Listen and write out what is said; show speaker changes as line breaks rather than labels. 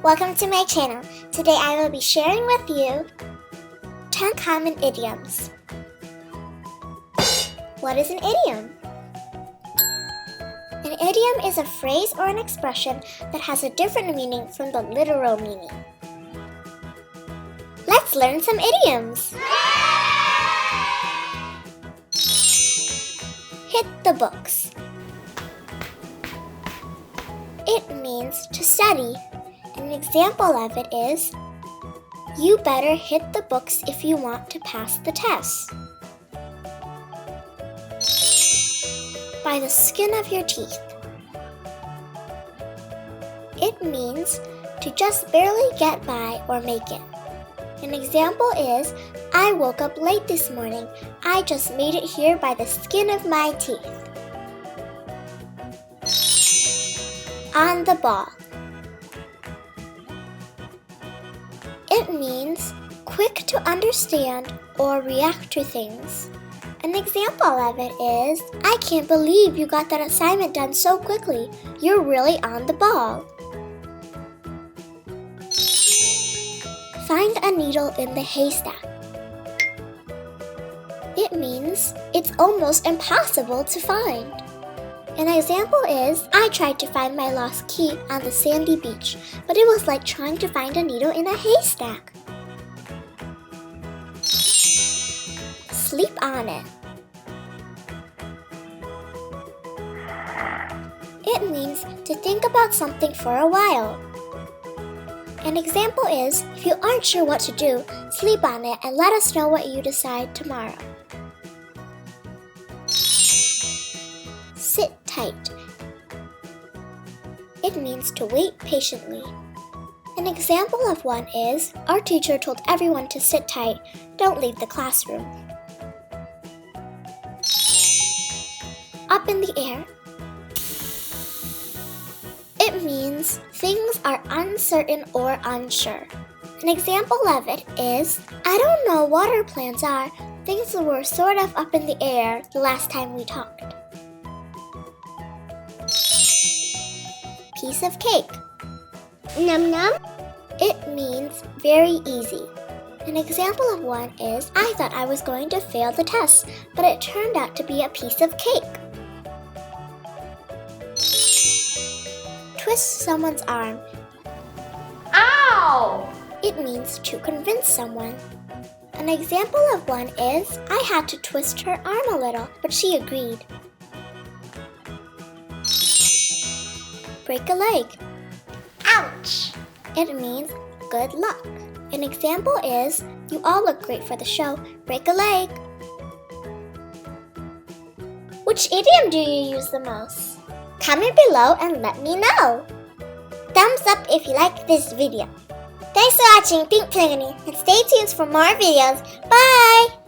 welcome to my channel. Today I will be sharing with you 10 common idioms. What is an idiom? An idiom is a phrase or an expression that has a different meaning from the literal meaning. Let's learn some idioms. Hit the books. It means to study. An example of it is, you better hit the books if you want to pass the test. By the skin of your teeth. It means to just barely get by or make it. An example is, I woke up late this morning. I just made it here by the skin of my teeth. On the ball. It means quick to understand or react to things. An example of it is, I can't believe you got that assignment done so quickly. You're really on the ball. Find a needle in the haystack. It means it's almost impossible to find. An example is, I tried to find my lost key on the sandy beach, but it was like trying to find a needle in a haystack. Sleep on it. It means to think about something for a while. An example is, if you aren't sure what to do, sleep on it and let us know what you decide tomorrow. Sit tight. It means to wait patiently. An example of one is, our teacher told everyone to sit tight, don't leave the classroom. Up in the air. It means things are uncertain or unsure. An example of it is, I don't know what our plans are. Things were sort of up in the air the last time we talked. Piece of cake. Num num. It means very easy. An example of one is, I thought I was going to fail the test, but it turned out to be a piece of cake. Twist someone's arm.
Ow!
It means to convince someone. An example of one is, I had to twist her arm a little, but she agreed. Break a leg. Ouch! It means good luck. An example is, you all look great for the show. Break a leg. Which idiom do you use the most? Comment below and let me know. Thumbs up if you like this video. Thanks for watching Pink Penguiny and stay tuned for more videos. Bye!